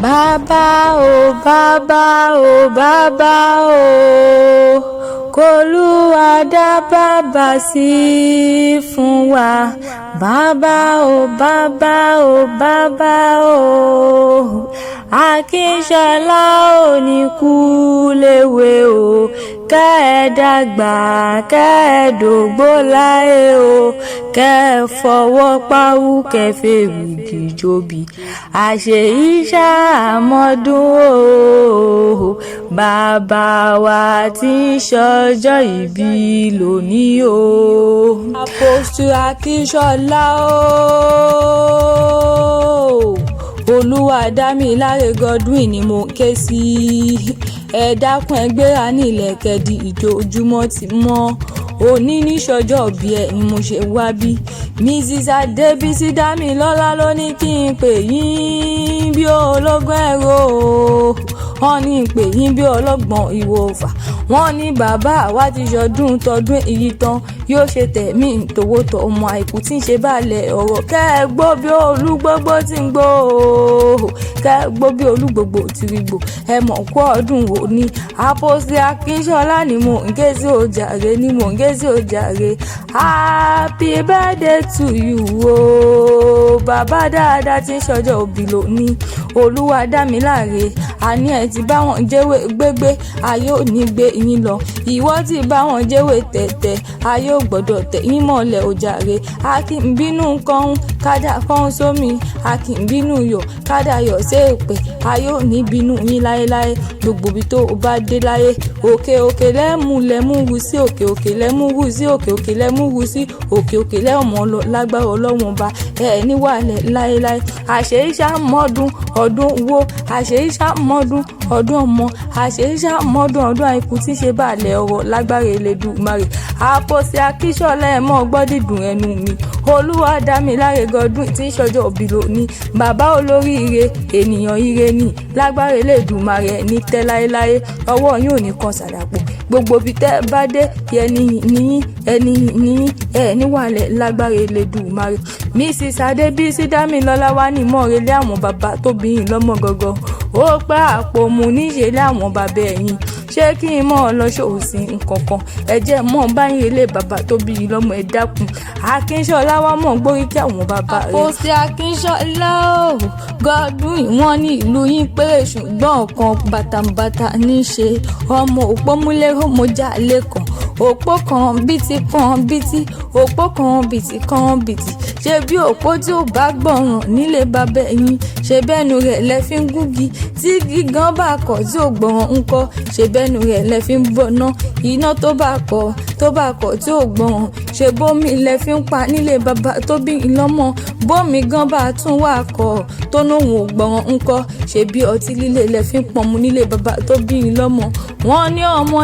Bàbá o, bàbá o, bàbá o, k'Olúwa dá bàbá sí fún wa. Bàbá o, bàbá o, bàbá o, Akinsola ò ní kú léwe o, kẹ́ ẹ dàgbà kẹ́ ẹ dògbó láyé o, kẹ́ ẹ fọwọ́ páwú kẹ́ ẹ fèrègì jobi, àṣeyí ṣàmọ́dún o, bàbá wa tí ń ṣọjọ́ ìbí lónìí o. Apostle Akinsola o. Oluwadamilare Godwin ni mo ké sí. Ẹ dákun ẹ gbéra nílẹ̀ kẹ́dí ìjojúmọ́ ti mọ́. Òní ní ṣọjọ́ bí ẹ ni mo ṣe wá bí. Mrs. Adébísí Dámilọ́lá ló ní kí n pè yín bí ológun ẹ̀rọ. Wọ́n ní pè yín bí ọlọ́gbọ́n ìwòfà. Wọ́n ní bàbá wa ti ṣọdún tọdún èyí tán yóò ṣe tẹ̀mí tòwótọ́ ọmọ àìkú tí ń ṣe bàlẹ̀ ọ̀rọ̀. Kẹ́ ẹ gbọ́ bí olúgbógbó ti ń gbó. Kẹ́ ẹ gbọ́ bí olúgbógbó ti rí gbò. Ẹ mọ̀ kú ọdún wo ni Apostle Akinsola ni mò ń ké sí ojàre ni mò ń ké sí ojàre. Happy birthday to you o. Bàbá dáadáa tí ń ṣọjọ́ òbí lónìí. Oluwadamilare àní ẹ ti bá wọn jẹ́wé gbégbé ayé ò ní gbé yín lọ. Ìwọ ti bá wọn jẹ́wé tẹ̀tẹ̀ ayé ò gbọ́dọ̀ tẹ̀ yín mọ́lẹ̀ ojàre. A kì í bínú kan kádà kan sómi, a kì í bínú yọ̀ kádà yọ̀ sí èpè, ayé ò ní bínú yín láéláé. Gbogbo ibi tó o bá dé láyé, òkè òkè lẹ́mú wù sí, òkè òkè lẹ́mú wù sí, òkè òkè lẹ́mú wù sí, òkè òkè lẹ́mọ̀ lọ lágbára Ọlọ́run ọba ẹ̀ níwàlẹ̀ láéláé. Àṣeyí ṣàmọ́dún ọdún wo, àṣeyí ṣàmọ́dún ọdún ọmọ, àṣeyí ṣàmọ́dún ọdún àìkú tí ṣe bàlẹ̀ ọ̀rọ̀ lágbára Elédùmarè. Apostle Akinsola ẹ̀ mọ́ gbọ́ dídùn ẹnu mi. Oluwadamilare Godwin tí ń ṣọjọ́ òbí lónìí. Bàbá olóríire ènìyàn ire ni lágbára Elédùmarè ní tẹ́ láéláé. Ọwọ́ yín ò ní kan sàdàpọ̀. Gbogbo ibi tẹ́ bá dé ẹni níyìn ẹ̀ níwàlẹ̀ lágbára Elédùmarè. Mrs. Adébísí Dámilọ́lá wá ní mọ́rẹ́lẹ́ àwọn bàbá tó bí yín lọ́mọ gangan. Ó pẹ́ Àpòmù níṣẹ́ láwọn bàbá ẹ̀yìn. Ṣé kí n mọ̀ ọ́ lọ ṣòwòsí nǹkankan? Ẹ jẹ́ mọ̀ báyìí ilé bàbá tó bí yín lọ́mọ ẹ dákun. Akinsola wá mọ̀ gbórí kí àwọn bàbá rẹ̀. Apostle Akinsola o. Godwin wọ́n ní ìlú yín péré ṣùgbọ́n ọ̀kan bàtàbàtà ní í ṣe. Ọmọ òpómúlérò mọ́jà lẹ́kàn. Òpó kan bìtì kan bìtì, òpó kan bìtì kan bìtì. Ṣé bí òpó tí ò bá gbọ̀ràn nílé bàbá ẹ̀yìn, ṣe bẹ́nu rẹ̀ lẹ fi ń gúgi. Tí gígan bá kọ̀ tí ò gbọ̀ràn ńkọ́, ṣe bẹ́nu rẹ̀ lẹ fi ń bọ̀nà. Iná tó bá kọ̀ tí ò gbọ̀ràn, ṣe bómi lẹ fi ń pa nílé bàbá tó bí yín lọ́mọ. Bómi gan bá tún wà kọ̀ tó nóhùn ò gbọ̀ràn ńkọ́, ṣe bí ọtí líle lẹ fi ń pọnmu nílé bàbá tó bí yín lọ́mọ. Wọ́n ní ọmọ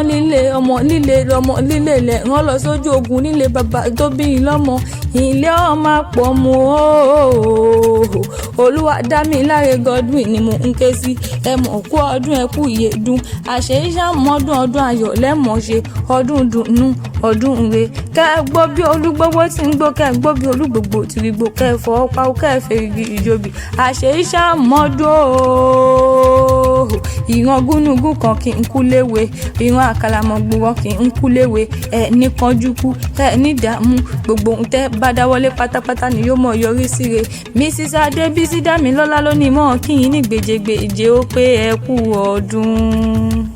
líle lẹ̀ rán lọ sójú ogun nílé bàbá tó bí yín lọ́mọ. Ilé ọmọ Àpòmù ooo. Oluwadamilare Godwin ni mo ń ké sí. Ẹ mọ̀ kú ọdún ẹ kú ìyèdún. Àṣeyí ṣàmọ́dún ọdún ayọ̀ lẹ́mọ̀ ṣe, ọdún dùnnú ọdún ire. Kẹ́ ẹ gbọ́ bí olúgbógbó ti ń gbó, kẹ́ ẹ gbọ́ bí olúgbógbó ti rí gbó, kẹ́ ẹ fọwọ́ páwú kẹ́ ẹ fèrègì ìjobi, àṣeyí ṣàmọ́dún ooo. Ìran gúnugún kan kì í kú léwe, ìran àkàlàmọ̀gbò kan kì í kú léwe. Ẹ ní kánjú kú, ẹ ní ìdààmú, gbogbo ohun tẹ́ bá dáwọ́lé pátápátá ni yóò mọ̀ yọrí síre. Mrs. Adébísí Dámilọ́lá ló ní mọ́ kí yín ní gbèjègbèje ó pé ẹ kú ọdún.